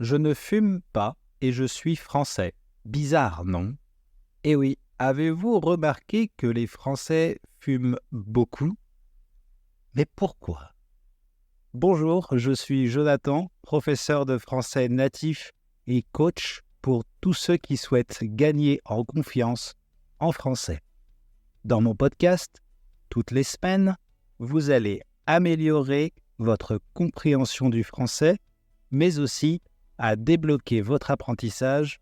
Je ne fume pas et je suis français. Bizarre, non? Eh oui, avez-vous remarqué que les Français fument beaucoup? Mais pourquoi? Bonjour, je suis Jonathan, professeur de français natif et coach pour tous ceux qui souhaitent gagner en confiance en français. Dans mon podcast, toutes les semaines, vous allez améliorer votre compréhension du français, mais aussi à débloquer votre apprentissage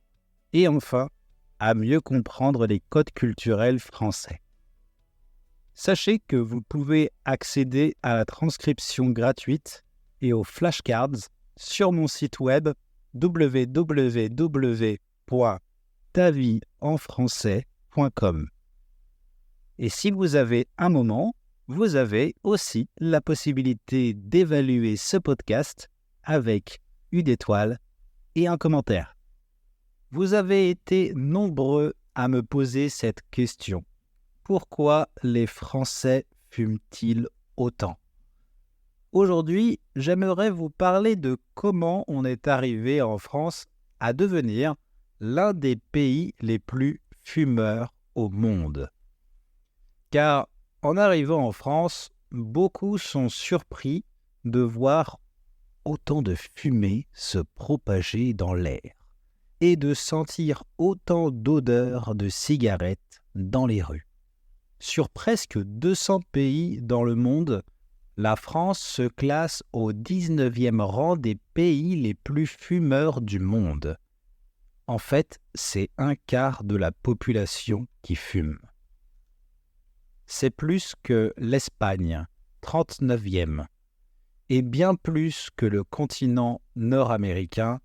et enfin à mieux comprendre les codes culturels français. Sachez que vous pouvez accéder à la transcription gratuite et aux flashcards sur mon site web www.tavieenfrançais.com. Et si vous avez un moment, vous avez aussi la possibilité d'évaluer ce podcast avec une étoile et un commentaire. Vous avez été nombreux à me poser cette question. Pourquoi les Français fument-ils autant? Aujourd'hui, j'aimerais vous parler de comment on est arrivé en France à devenir l'un des pays les plus fumeurs au monde. Car en arrivant en France, beaucoup sont surpris de voir autant de fumée se propager dans l'air et de sentir autant d'odeurs de cigarettes dans les rues. Sur presque 200 pays dans le monde, la France se classe au 19e rang des pays les plus fumeurs du monde. En fait, c'est un quart de la population qui fume. C'est plus que l'Espagne, 39e, et bien plus que le continent nord-américain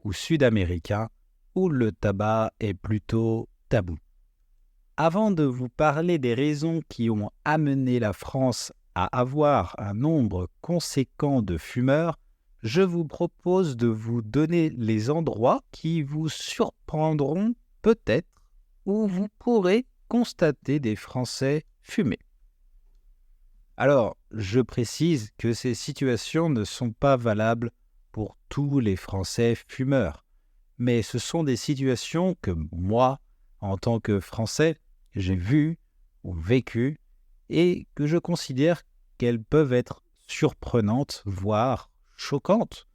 ou sud-américain, où le tabac est plutôt tabou. Avant de vous parler des raisons qui ont amené la France à avoir un nombre conséquent de fumeurs, je vous propose de vous donner les endroits qui vous surprendront peut-être, où vous pourrez constater des Français fumer. Alors, je précise que ces situations ne sont pas valables pour tous les Français fumeurs, mais ce sont des situations que moi, en tant que Français, j'ai vues ou vécues et que je considère qu'elles peuvent être surprenantes, voire choquantes,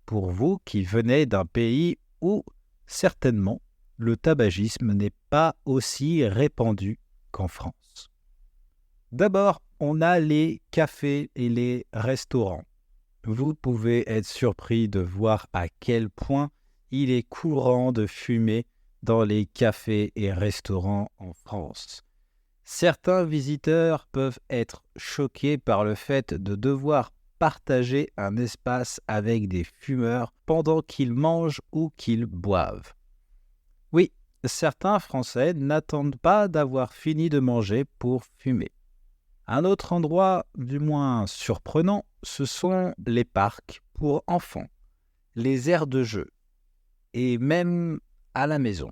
pour vous qui venez d'un pays où, certainement, le tabagisme n'est pas aussi répandu qu'en France. D'abord, on a les cafés et les restaurants. Vous pouvez être surpris de voir à quel point il est courant de fumer dans les cafés et restaurants en France. Certains visiteurs peuvent être choqués par le fait de devoir partager un espace avec des fumeurs pendant qu'ils mangent ou qu'ils boivent. Oui, certains Français n'attendent pas d'avoir fini de manger pour fumer. Un autre endroit, du moins surprenant, ce sont les parcs pour enfants, les aires de jeu, et même à la maison.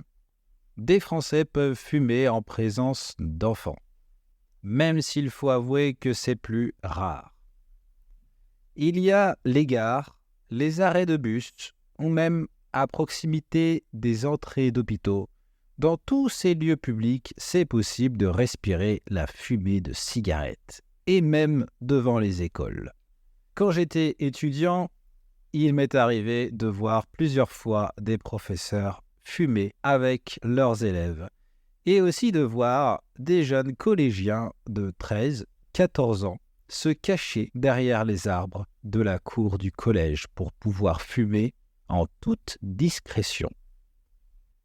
Des Français peuvent fumer en présence d'enfants, même s'il faut avouer que c'est plus rare. Il y a les gares, les arrêts de bus, ou même à proximité des entrées d'hôpitaux. Dans tous ces lieux publics, c'est possible de respirer la fumée de cigarettes, et même devant les écoles. Quand j'étais étudiant, il m'est arrivé de voir plusieurs fois des professeurs fumer avec leurs élèves, et aussi de voir des jeunes collégiens de 13-14 ans se cacher derrière les arbres de la cour du collège pour pouvoir fumer en toute discrétion.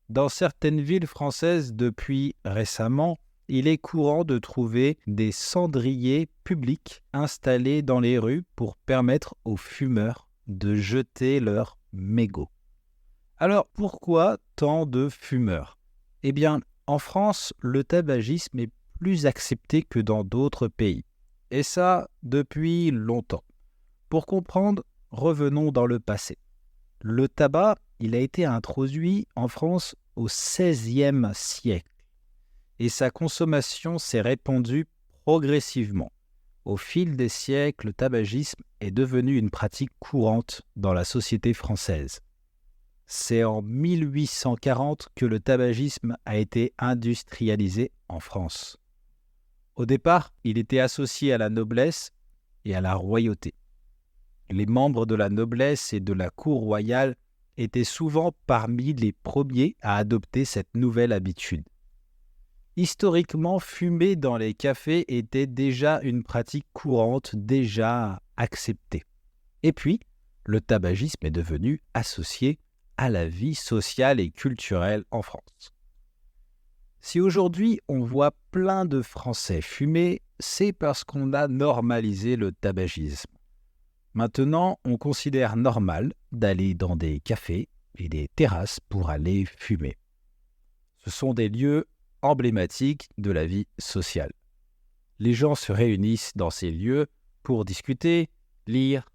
Dans certaines villes françaises, depuis récemment, il est courant de trouver des cendriers publics installés dans les rues pour permettre aux fumeurs de jeter leurs mégots. Alors, pourquoi tant de fumeurs? Eh bien, en France, le tabagisme est plus accepté que dans d'autres pays. Et ça, depuis longtemps. Pour comprendre, revenons dans le passé. Le tabac, il a été introduit en France au XVIe siècle et sa consommation s'est répandue progressivement. Au fil des siècles, le tabagisme est devenu une pratique courante dans la société française. c'est en 1840 que le tabagisme a été industrialisé en France. Au départ, il était associé à la noblesse et à la royauté. Les membres de la noblesse et de la cour royale étaient souvent parmi les premiers à adopter cette nouvelle habitude. Historiquement, fumer dans les cafés était déjà une pratique courante, déjà acceptée. Et puis, le tabagisme est devenu associé à la vie sociale et culturelle en France. Si aujourd'hui on voit plein de Français fumer, c'est parce qu'on a normalisé le tabagisme. Maintenant, on considère normal d'aller dans des cafés et des terrasses pour aller fumer. Ce sont des lieux emblématiques de la vie sociale. Les gens se réunissent dans ces lieux pour discuter, lire,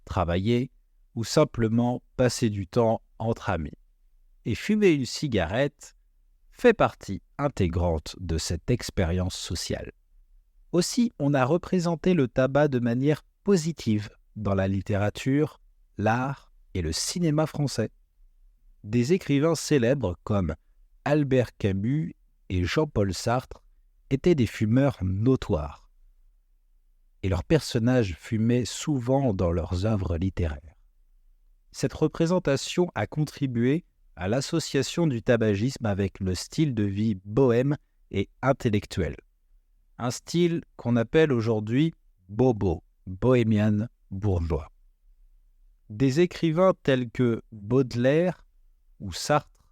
travailler ou simplement passer du temps entre amis. Et fumer une cigarette fait partie intégrante de cette expérience sociale. Aussi, on a représenté le tabac de manière positive dans la littérature, l'art et le cinéma français. Des écrivains célèbres comme Albert Camus et Jean-Paul Sartre étaient des fumeurs notoires. Et leurs personnages fumaient souvent dans leurs œuvres littéraires. Cette représentation a contribué à l'association du tabagisme avec le style de vie bohème et intellectuel. Un style qu'on appelle aujourd'hui bobo, bohémien bourgeois. Des écrivains tels que Baudelaire ou Sartre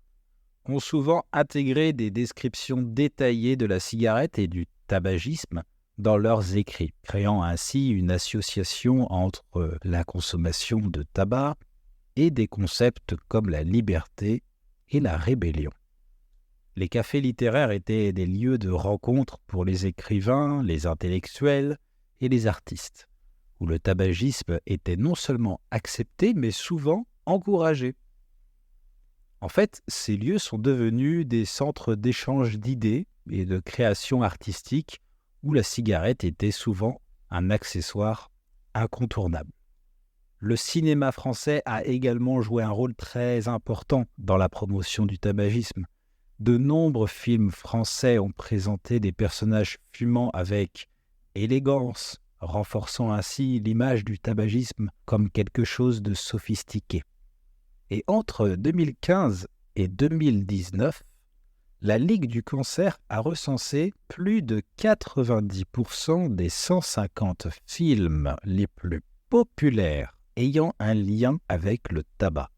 ont souvent intégré des descriptions détaillées de la cigarette et du tabagisme dans leurs écrits, créant ainsi une association entre la consommation de tabac et des concepts comme la liberté et la rébellion. Les cafés littéraires étaient des lieux de rencontre pour les écrivains, les intellectuels et les artistes, où le tabagisme était non seulement accepté, mais souvent encouragé. En fait, ces lieux sont devenus des centres d'échange d'idées et de création artistique où la cigarette était souvent un accessoire incontournable. Le cinéma français a également joué un rôle très important dans la promotion du tabagisme. De nombreux films français ont présenté des personnages fumant avec élégance, renforçant ainsi l'image du tabagisme comme quelque chose de sophistiqué. Et entre 2015 et 2019, la Ligue du cancer a recensé plus de 90% des 150 films les plus populaires ayant un lien avec le tabac.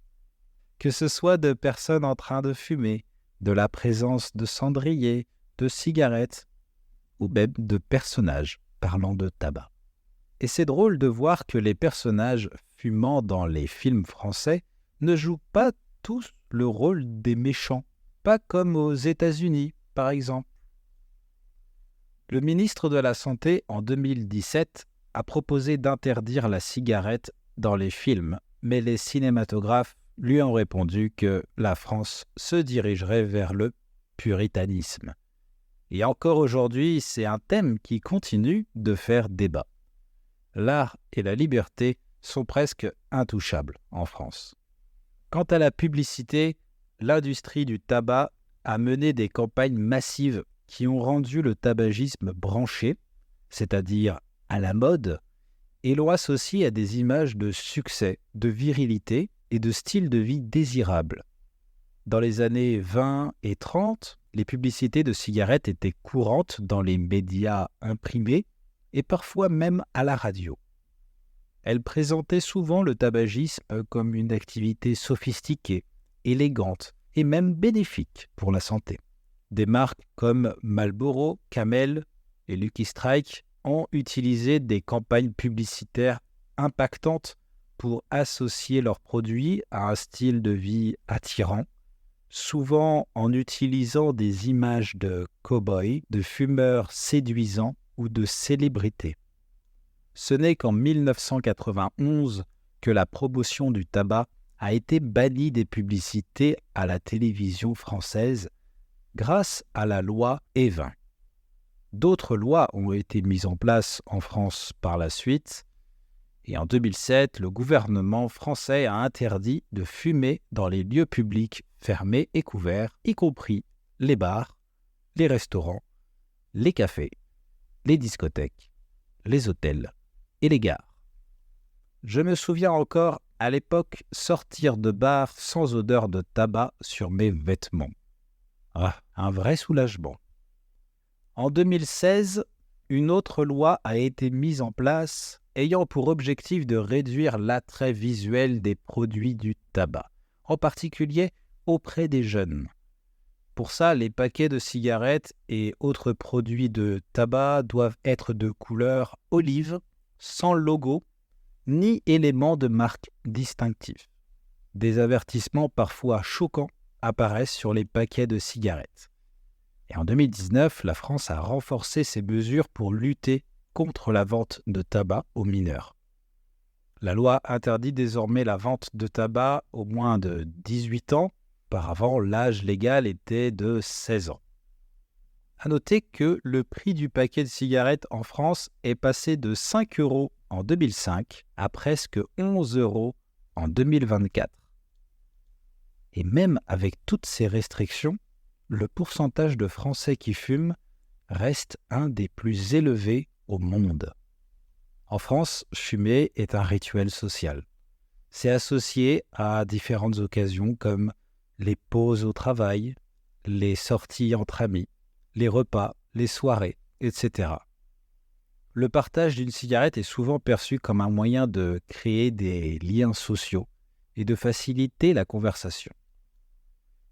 Que ce soit de personnes en train de fumer, de la présence de cendriers, de cigarettes, ou même de personnages parlant de tabac. Et c'est drôle de voir que les personnages fumant dans les films français ne jouent pas tous le rôle des méchants, pas comme aux États-Unis, par exemple. Le ministre de la Santé, en 2017, a proposé d'interdire la cigarette dans les films, mais les cinématographes lui ont répondu que la France se dirigerait vers le puritanisme. Et encore aujourd'hui, c'est un thème qui continue de faire débat. L'art et la liberté sont presque intouchables en France. Quant à la publicité, l'industrie du tabac a mené des campagnes massives qui ont rendu le tabagisme branché, c'est-à-dire à la mode, et l'ont associé à des images de succès, de virilité et de style de vie désirable. Dans les années 20 et 30, les publicités de cigarettes étaient courantes dans les médias imprimés et parfois même à la radio. Elles présentaient souvent le tabagisme comme une activité sophistiquée, élégante et même bénéfique pour la santé. Des marques comme Marlboro, Camel et Lucky Strike ont utilisé des campagnes publicitaires impactantes pour associer leurs produits à un style de vie attirant, souvent en utilisant des images de cow-boys, de fumeurs séduisants ou de célébrités. Ce n'est qu'en 1991 que la promotion du tabac a été bannie des publicités à la télévision française grâce à la loi Évin. D'autres lois ont été mises en place en France par la suite, Et en 2007, le gouvernement français a interdit de fumer dans les lieux publics fermés et couverts, y compris les bars, les restaurants, les cafés, les discothèques, les hôtels et les gares. Je me souviens encore, à l'époque, sortir de bar sans odeur de tabac sur mes vêtements. Ah, un vrai soulagement. En 2016, une autre loi a été mise en place ayant pour objectif de réduire l'attrait visuel des produits du tabac, en particulier auprès des jeunes. Pour ça, les paquets de cigarettes et autres produits de tabac doivent être de couleur olive, sans logo, ni éléments de marque distinctif. Des avertissements parfois choquants apparaissent sur les paquets de cigarettes. Et en 2019, la France a renforcé ses mesures pour lutter contre la vente de tabac aux mineurs. La loi interdit désormais la vente de tabac aux moins de 18 ans. Auparavant, l'âge légal était de 16 ans. À noter que le prix du paquet de cigarettes en France est passé de 5 € en 2005 à presque 11 € en 2024. Et même avec toutes ces restrictions, le pourcentage de Français qui fument reste un des plus élevés au monde. En France, fumer est un rituel social. C'est associé à différentes occasions comme les pauses au travail, les sorties entre amis, les repas, les soirées, etc. Le partage d'une cigarette est souvent perçu comme un moyen de créer des liens sociaux et de faciliter la conversation.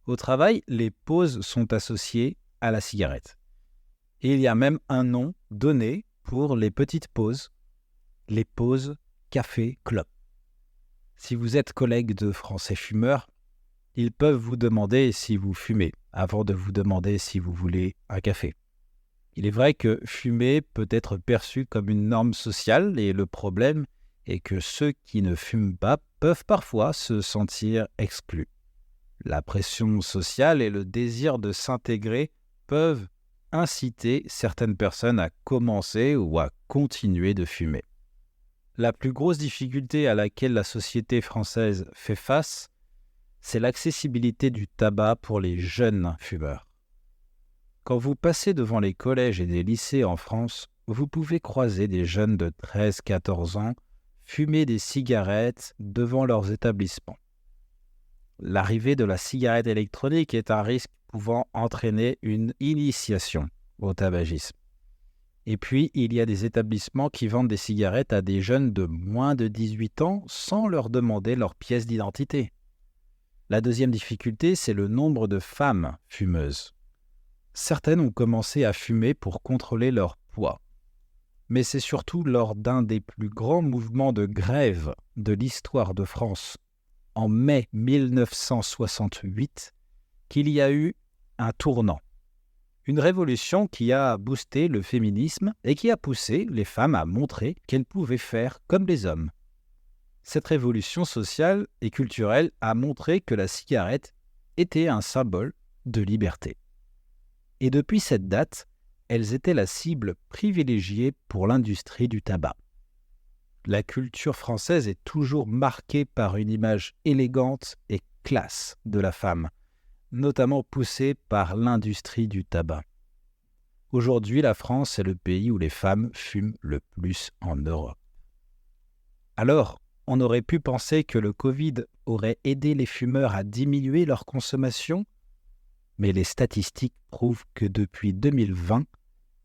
Au travail, les pauses sont associées à la cigarette. Et il y a même un nom donné pour les petites pauses, les pauses café-clope. Si vous êtes collègue de Français fumeurs, ils peuvent vous demander si vous fumez avant de vous demander si vous voulez un café. Il est vrai que fumer peut être perçu comme une norme sociale et le problème est que ceux qui ne fument pas peuvent parfois se sentir exclus. La pression sociale et le désir de s'intégrer peuvent inciter certaines personnes à commencer ou à continuer de fumer. La plus grosse difficulté à laquelle la société française fait face, c'est l'accessibilité du tabac pour les jeunes fumeurs. Quand vous passez devant les collèges et des lycées en France, vous pouvez croiser des jeunes de 13-14 ans fumer des cigarettes devant leurs établissements. L'arrivée de la cigarette électronique est un risque pouvant entraîner une initiation au tabagisme. Et puis, il y a des établissements qui vendent des cigarettes à des jeunes de moins de 18 ans sans leur demander leur pièce d'identité. La deuxième difficulté, c'est le nombre de femmes fumeuses. Certaines ont commencé à fumer pour contrôler leur poids. Mais c'est surtout lors d'un des plus grands mouvements de grève de l'histoire de France, en mai 1968, qu'il y a eu un tournant. Une révolution qui a boosté le féminisme et qui a poussé les femmes à montrer qu'elles pouvaient faire comme les hommes. Cette révolution sociale et culturelle a montré que la cigarette était un symbole de liberté. Et depuis cette date, elles étaient la cible privilégiée pour l'industrie du tabac. La culture française est toujours marquée par une image élégante et classe de la femme, notamment poussée par l'industrie du tabac. Aujourd'hui, la France est le pays où les femmes fument le plus en Europe. Alors, on aurait pu penser que le Covid aurait aidé les fumeurs à diminuer leur consommation, mais les statistiques prouvent que depuis 2020,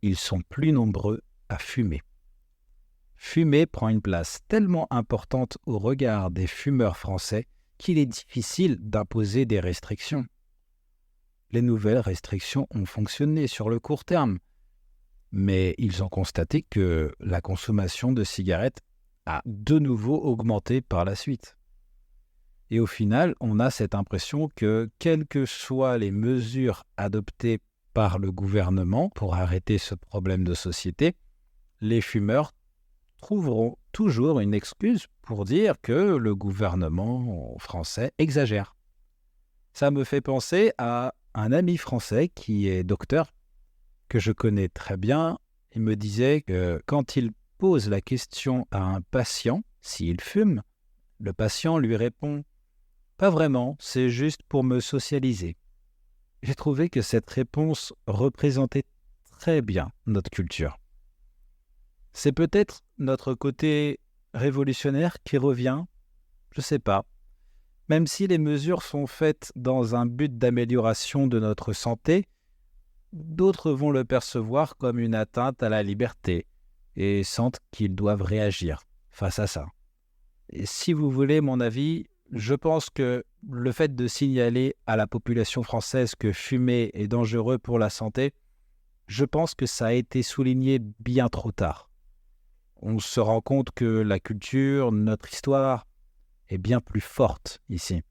ils sont plus nombreux à fumer. Fumer prend une place tellement importante au regard des fumeurs français qu'il est difficile d'imposer des restrictions. Les nouvelles restrictions ont fonctionné sur le court terme, mais ils ont constaté que la consommation de cigarettes a de nouveau augmenté par la suite. Et au final, on a cette impression que, quelles que soient les mesures adoptées par le gouvernement pour arrêter ce problème de société, les fumeurs trouveront toujours une excuse pour dire que le gouvernement français exagère. Ça me fait penser à un ami français qui est docteur, que je connais très bien. Il me disait que quand il pose la question à un patient S'il fume, le patient lui répond « Pas vraiment, c'est juste pour me socialiser ». J'ai trouvé que cette réponse représentait très bien notre culture. C'est peut-être notre côté révolutionnaire qui revient, je ne sais pas. Même si les mesures sont faites dans un but d'amélioration de notre santé, d'autres vont le percevoir comme une atteinte à la liberté et sentent qu'ils doivent réagir face à ça. Et si vous voulez mon avis, je pense que le fait de signaler à la population française que fumer est dangereux pour la santé, je pense que ça a été souligné bien trop tard. On se rend compte que la culture, notre histoire est bien plus forte ici.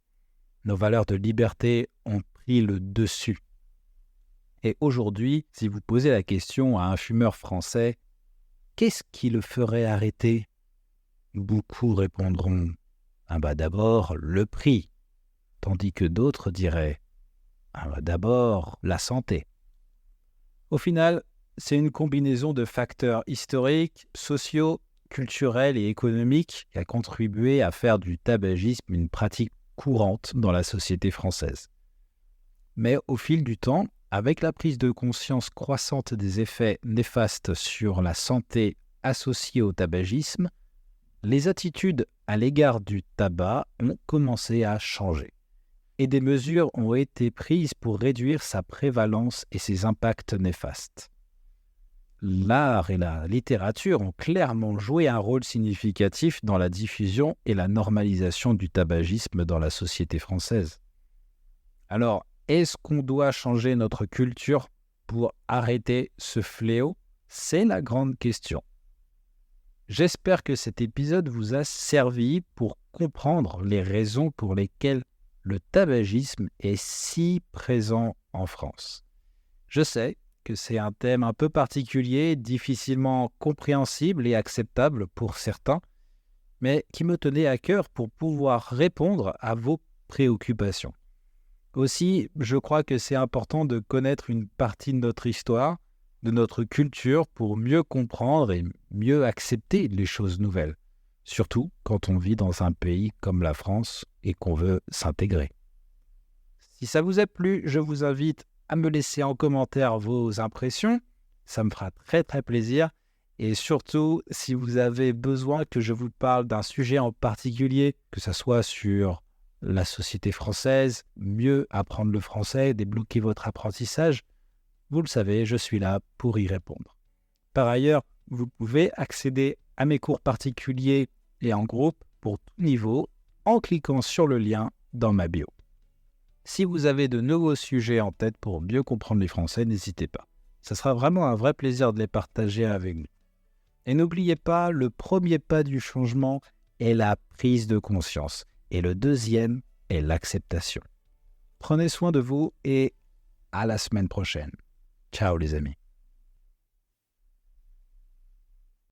Nos valeurs de liberté ont pris le dessus. Et aujourd'hui, si vous posez la question à un fumeur français, qu'est-ce qui le ferait arrêter ? Beaucoup répondront d'abord le prix, tandis que d'autres diraient d'abord la santé. Au final, c'est une combinaison de facteurs historiques, sociaux, culturels et économiques qui a contribué à faire du tabagisme une pratique courante dans la société française. Mais au fil du temps, avec la prise de conscience croissante des effets néfastes sur la santé associés au tabagisme, les attitudes à l'égard du tabac ont commencé à changer. Et des mesures ont été prises pour réduire sa prévalence et ses impacts néfastes. L'art et la littérature ont clairement joué un rôle significatif dans la diffusion et la normalisation du tabagisme dans la société française. Alors, est-ce qu'on doit changer notre culture pour arrêter ce fléau ? C'est la grande question. J'espère que cet épisode vous a servi pour comprendre les raisons pour lesquelles le tabagisme est si présent en France. Je sais que c'est un thème un peu particulier, difficilement compréhensible et acceptable pour certains, mais qui me tenait à cœur pour pouvoir répondre à vos préoccupations. Aussi, je crois que c'est important de connaître une partie de notre histoire, de notre culture, pour mieux comprendre et mieux accepter les choses nouvelles, surtout quand on vit dans un pays comme la France et qu'on veut s'intégrer. Si ça vous a plu, je vous invite à me laisser en commentaire vos impressions, ça me fera très très plaisir. Et surtout, si vous avez besoin que je vous parle d'un sujet en particulier, que ce soit sur la société française, mieux apprendre le français, débloquer votre apprentissage, vous le savez, je suis là pour y répondre. Par ailleurs, vous pouvez accéder à mes cours particuliers et en groupe pour tout niveau en cliquant sur le lien dans ma bio. Si vous avez de nouveaux sujets en tête pour mieux comprendre les Français, n'hésitez pas. Ce sera vraiment un vrai plaisir de les partager avec vous. Et n'oubliez pas, le premier pas du changement est la prise de conscience. Et le deuxième est l'acceptation. Prenez soin de vous et à la semaine prochaine. Ciao les amis.